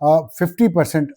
50%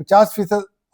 50%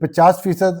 50%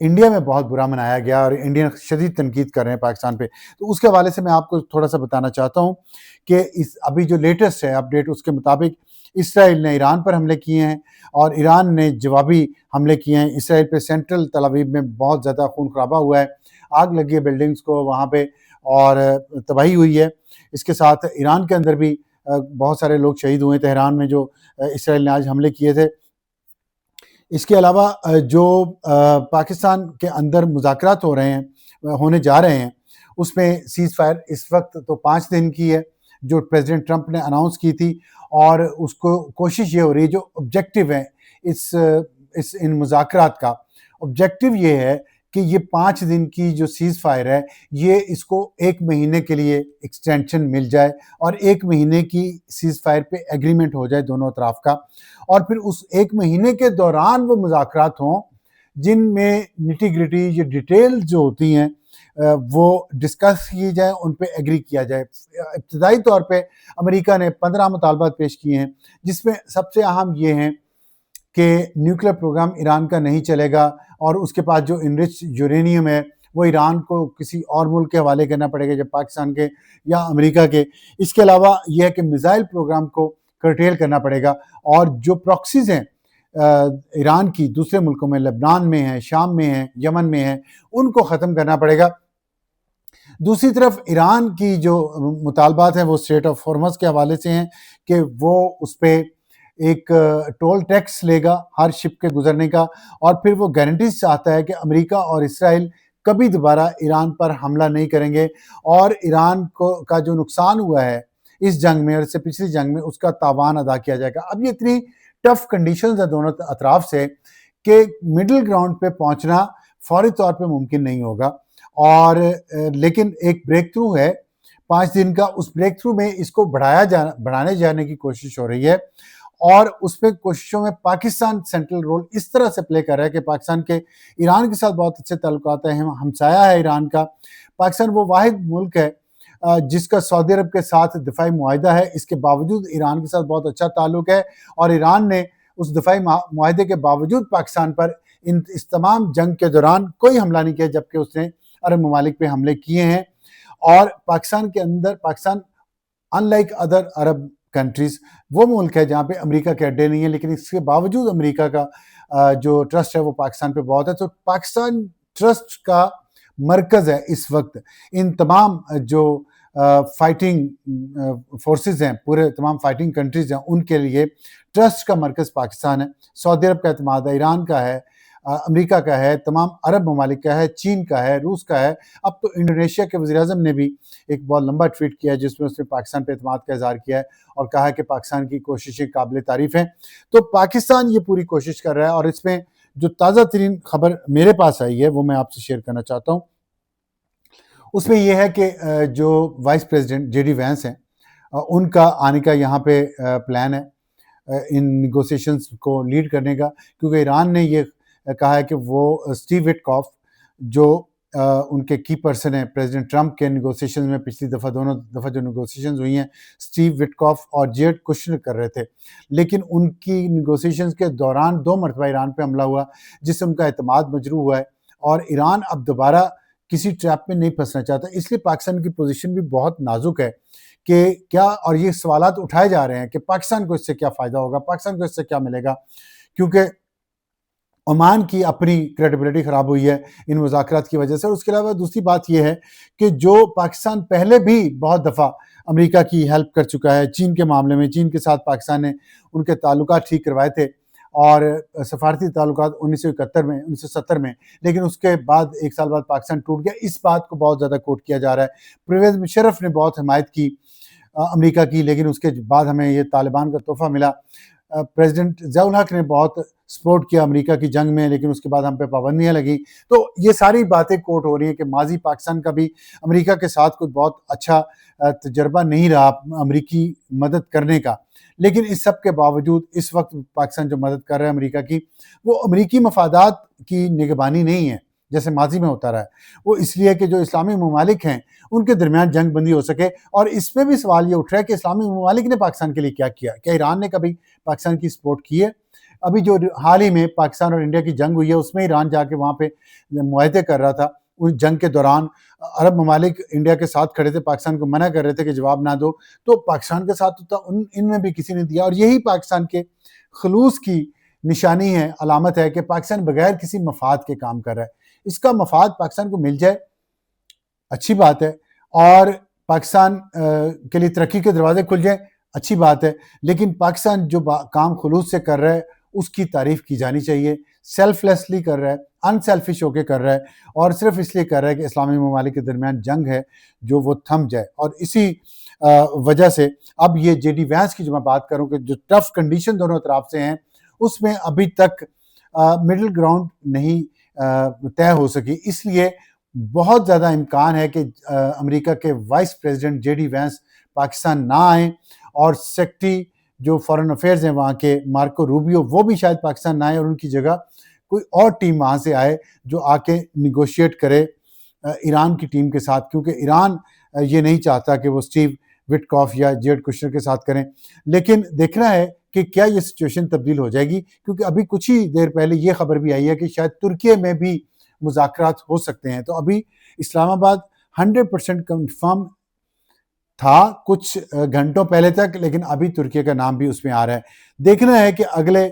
India میں بہت برا منایا گیا اور انڈین شدید تنقید کر رہے ہیں پاکستان پہ. تو اس کے حوالے سے میں آپ کو تھوڑا سا بتانا چاہتا ہوں کہ ابھی جو لیٹسٹ ہے اپڈیٹ، اس کے مطابق اسرائیل نے ایران پر حملے کیے ہیں اور ایران نے جوابی حملے کیے ہیں. اسرائیل پہ سینٹرل تل ابیب میں بہت زیادہ خون خرابہ ہوا ہے، آگ لگی ہے بلڈنگز کو وہاں پہ اور تباہی ہوئی ہے. اس کے ساتھ ایران کے اندر بھی بہت سارے لوگ شہید ہوئے تہران میں جو اسرائیل نے آج حملے کیے تھے. اس کے علاوہ جو پاکستان کے اندر مذاکرات ہونے جا رہے ہیں اس میں سیز فائر اس وقت تو 5 دن کی ہے جو پریزیڈنٹ ٹرمپ نے اناؤنس کی تھی، اور اس کو کوشش یہ ہو رہی ہے، جو آبجیکٹیو ہے ان مذاکرات کا آبجیکٹیو یہ ہے کہ یہ 5 دن کی جو سیز فائر ہے یہ اس کو 1 مہینے کے لیے ایکسٹینشن مل جائے اور 1 مہینے کی سیز فائر پہ ایگریمنٹ ہو جائے دونوں اطراف کا، اور پھر اس 1 مہینے کے دوران وہ مذاکرات ہوں جن میں نٹی گریٹی یہ ڈیٹیل جو ہوتی ہیں وہ ڈسکس کی جائے، ان پہ ایگری کیا جائے. ابتدائی طور پہ امریکہ نے 15 مطالبات پیش کیے ہیں، جس میں سب سے اہم یہ ہیں کہ نیوکلیر پروگرام ایران کا نہیں چلے گا اور اس کے پاس جو انرچ یورینیم ہے وہ ایران کو کسی اور ملک کے حوالے کرنا پڑے گا، جب پاکستان کے یا امریکہ کے. اس کے علاوہ یہ ہے کہ میزائل پروگرام کو کرٹیل کرنا پڑے گا، اور جو پراکسیز ہیں ایران کی دوسرے ملکوں میں، لبنان میں ہیں، شام میں ہیں، یمن میں ہیں، ان کو ختم کرنا پڑے گا. دوسری طرف ایران کی جو مطالبات ہیں وہ اسٹریٹ آف ہارمز کے حوالے سے ہیں کہ وہ اس پہ ایک ٹول ٹیکس لے گا ہر شپ کے گزرنے کا، اور پھر وہ گارنٹیز چاہتا ہے کہ امریکہ اور اسرائیل کبھی دوبارہ ایران پر حملہ نہیں کریں گے، اور ایران کا جو نقصان ہوا ہے اس جنگ میں اور اس سے پچھلی جنگ میں اس کا تاوان ادا کیا جائے گا. اب یہ اتنی ٹف کنڈیشنز ہیں دونوں اطراف سے کہ مڈل گراؤنڈ پہ پہنچنا فوری طور پہ ممکن نہیں ہوگا. اور لیکن ایک بریک تھرو ہے 5 دن کا، اس بریک تھرو میں اس کو بڑھانے جانے کی کوشش ہو رہی ہے، اور اس پہ کوششوں میں پاکستان سینٹرل رول اس طرح سے پلے کر رہا ہے کہ پاکستان کے ایران کے ساتھ بہت اچھے تعلقات ہیں، ہمسایہ ہے ایران کا. پاکستان وہ واحد ملک ہے جس کا سعودی عرب کے ساتھ دفاعی معاہدہ ہے، اس کے باوجود ایران کے ساتھ بہت اچھا تعلق ہے، اور ایران نے اس دفاعی معاہدے کے باوجود پاکستان پر اس تمام جنگ کے دوران کوئی حملہ نہیں کیا، جبکہ اس نے عرب ممالک پہ حملے کیے ہیں. اور پاکستان کے اندر ان لائک ادر عرب کنٹریز وہ ملک ہے جہاں پہ امریکہ کے اڈے نہیں ہیں، لیکن اس کے باوجود امریکہ کا جو ٹرسٹ ہے وہ پاکستان پہ بہت ہے. تو پاکستان ٹرسٹ کا مرکز ہے اس وقت. ان تمام جو فائٹنگ فورسز ہیں، پورے تمام فائٹنگ کنٹریز ہیں، ان کے لیے ٹرسٹ کا مرکز پاکستان ہے. سعودی عرب کا اعتماد ہے، ایران کا ہے، امریکہ کا ہے، تمام عرب ممالک کا ہے، چین کا ہے، روس کا ہے. اب تو انڈونیشیا کے وزیر اعظم نے بھی ایک بہت لمبا ٹویٹ کیا ہے جس میں اس نے پاکستان پہ اعتماد کا اظہار کیا ہے اور کہا ہے کہ پاکستان کی کوششیں قابل تعریف ہیں. تو پاکستان یہ پوری کوشش کر رہا ہے، اور اس میں جو تازہ ترین خبر میرے پاس آئی ہے وہ میں آپ سے شیئر کرنا چاہتا ہوں. اس میں یہ ہے کہ جو vice president J D Vance ہیں ان کا آنے کا یہاں پہ پلان ہے ان نیگوسیشنز کو لیڈ کرنے کا، کیونکہ ایران نے یہ کہا ہے کہ وہ اسٹیو وٹکاف جو ان کے کی پرسن ہیں پریزیڈنٹ ٹرمپ کے نیگوسیشنز میں، پچھلی دونوں دفعہ جو نیگوسیشنز ہوئی ہیں اسٹیو وٹکاف اور جیرڈ کشنر کر رہے تھے، لیکن ان کی نیگوسیشنز کے دوران 2 مرتبہ ایران پہ حملہ ہوا جس سے ان کا اعتماد مجروح ہوا ہے، اور ایران اب دوبارہ کسی ٹریپ میں نہیں پھنسنا چاہتا. اس لیے پاکستان کی پوزیشن بھی بہت نازک ہے کہ کیا، اور یہ سوالات اٹھائے جا رہے ہیں کہ پاکستان کو اس سے کیا فائدہ ہوگا، پاکستان کو اس سے کیا ملے گا، کیونکہ عمان کی اپنی کریڈیبلٹی خراب ہوئی ہے ان مذاکرات کی وجہ سے. اور اس کے علاوہ دوسری بات یہ ہے کہ جو پاکستان پہلے بھی بہت دفعہ امریکہ کی ہیلپ کر چکا ہے چین کے معاملے میں، چین کے ساتھ پاکستان نے ان کے تعلقات ٹھیک کروائے تھے اور سفارتی تعلقات 1970 میں، لیکن اس کے بعد 1 سال بعد پاکستان ٹوٹ گیا. اس بات کو بہت زیادہ کوٹ کیا جا رہا ہے. پرویز مشرف نے بہت حمایت کی امریکہ کی، لیکن اس کے بعد ہمیں یہ طالبان کا تحفہ ملا. پریزیڈنٹ ضیاء الحق نے بہت سپورٹ کیا امریکہ کی جنگ میں، لیکن اس کے بعد ہم پہ پابندیاں لگیں. تو یہ ساری باتیں کوٹ ہو رہی ہیں کہ ماضی پاکستان کا بھی امریکہ کے ساتھ کوئی بہت اچھا تجربہ نہیں رہا امریکی مدد کرنے کا، لیکن اس سب کے باوجود اس وقت پاکستان جو مدد کر رہا ہے امریکہ کی، وہ امریکی مفادات کی نگہبانی نہیں ہے جیسے ماضی میں ہوتا رہا ہے. وہ اس لیے کہ جو اسلامی ممالک ہیں ان کے درمیان جنگ بندی ہو سکے. اور اس میں بھی سوال یہ اٹھ رہا ہے کہ اسلامی ممالک نے پاکستان کے لیے کیا کیا؟ کیا ایران نے کبھی پاکستان کی سپورٹ کی ہے؟ ابھی جو حال ہی میں پاکستان اور انڈیا کی جنگ ہوئی ہے اس میں ایران جا کے وہاں پہ معاہدے کر رہا تھا. اس جنگ کے دوران عرب ممالک انڈیا کے ساتھ کھڑے تھے, پاکستان کو منع کر رہے تھے کہ جواب نہ دو, تو پاکستان کے ساتھ ہوتا ان میں بھی کسی نے دیا. اور یہی پاکستان کے خلوص کی نشانی ہے, علامت ہے کہ پاکستان بغیر کسی مفاد کے کام کر رہا ہے. اس کا مفاد پاکستان کو مل جائے اچھی بات ہے, اور پاکستان کے لیے ترقی کے دروازے کھل جائیں اچھی بات ہے, لیکن پاکستان جو کام خلوص سے کر رہا ہے اس کی تعریف کی جانی چاہیے. سیلف لیسلی کر رہا ہے, ان سیلفش ہو کے کر رہا ہے, اور صرف اس لیے کر رہا ہے کہ اسلامی ممالک کے درمیان جنگ ہے جو وہ تھم جائے. اور اسی وجہ سے اب یہ جے ڈی وینس کی جو میں بات کروں کہ جو ٹف کنڈیشن دونوں طرف سے ہیں اس میں ابھی تک مڈل گراؤنڈ نہیں طے ہو سکی. اس لیے بہت زیادہ امکان ہے کہ امریکہ کے vice president J D Vance Pakistan نہ آئیں, اور سیکرٹری جو فارن افیئرز ہیں وہاں کے مارکو روبیو وہ بھی شاید پاکستان نہ آئے, اور ان کی جگہ کوئی اور ٹیم وہاں سے آئے جو آ کے نیگوشیٹ کرے ایران کی ٹیم کے ساتھ, کیونکہ ایران یہ نہیں چاہتا کہ وہ اسٹیو وٹکاف یا جیرڈ کشنر کے ساتھ کریں. لیکن دیکھنا ہے کہ کیا یہ سچویشن تبدیل ہو جائے گی, کیونکہ ابھی کچھ ہی دیر پہلے یہ خبر بھی آئی ہے کہ شاید ترکیے میں بھی مذاکرات ہو سکتے ہیں. تو ابھی اسلام آباد 100% کنفرم تھا کچھ گھنٹوں پہلے تک, لیکن ابھی ترکیے کا نام بھی اس میں آ رہا ہے. دیکھنا ہے کہ اگلے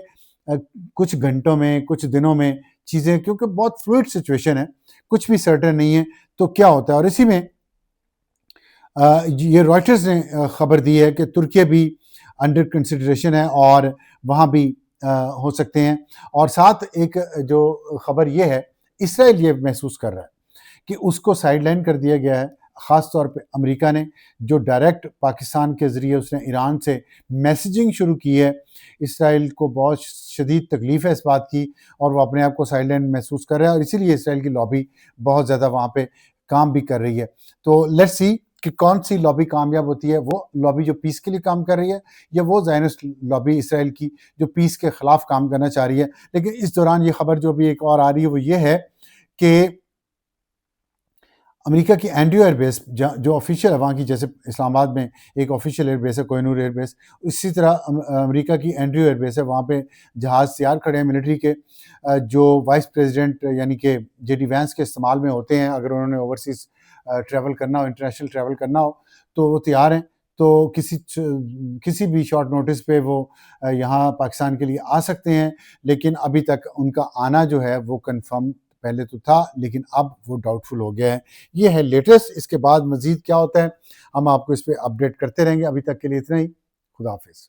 کچھ گھنٹوں میں کچھ دنوں میں چیزیں, کیونکہ بہت فلوئڈ سچویشن ہے, کچھ بھی سرٹن نہیں ہے, تو کیا ہوتا ہے. اور اسی میں یہ رائٹرز نے خبر دی ہے کہ ترکیے بھی انڈر کنسیڈریشن ہے اور وہاں بھی ہو سکتے ہیں. اور ساتھ ایک جو خبر یہ ہے, اسرائیل یہ محسوس کر رہا ہے کہ اس کو سائیڈ لائن کر دیا گیا ہے, خاص طور پہ امریکہ نے, جو ڈائریکٹ پاکستان کے ذریعے اس نے ایران سے میسیجنگ شروع کی ہے. اسرائیل کو بہت شدید تکلیف ہے اس بات کی, اور وہ اپنے آپ کو سائیڈ لائن محسوس کر رہا ہے, اور اسی لیے اسرائیل کی لابی بہت زیادہ وہاں پہ کام بھی کر رہی ہے. تو لیٹس سی کہ کون سی لابی کامیاب ہوتی ہے, وہ لابی جو پیس کے لیے کام کر رہی ہے, یا وہ زائنسٹ لابی اسرائیل کی جو پیس کے خلاف کام کرنا چاہ رہی ہے. لیکن اس دوران یہ خبر جو بھی ایک اور آ رہی ہے وہ یہ ہے کہ امریکہ کی اینڈریو ایئر بیس جو آفیشیل ہے وہاں کی, جیسے اسلام آباد میں ایک آفیشیل ایئر بیس ہے کوہ نور ایئر بیس, اسی طرح امریکہ کی اینڈریو ایئر بیس ہے, وہاں پہ جہاز تیار کھڑے ہیں ملٹری کے, جو وائس پریزیڈنٹ یعنی کہ جے ڈی وینس کے استعمال میں ہوتے ہیں اگر انہوں نے اوورسیز ٹریول کرنا ہو, انٹرنیشنل ٹریول کرنا ہو, تو وہ تیار ہیں. تو کسی بھی شارٹ نوٹس پہ وہ یہاں پاکستان کے لیے آ سکتے ہیں, لیکن ابھی تک ان کا آنا جو ہے وہ کنفرم پہلے تو تھا, لیکن اب وہ ڈاؤٹ فل ہو گیا ہے. یہ ہے لیٹسٹ. اس کے بعد مزید کیا ہوتا ہے ہم آپ کو اس پہ اپڈیٹ کرتے رہیں گے. ابھی تک کے لیے اتنا ہی. خدا حافظ.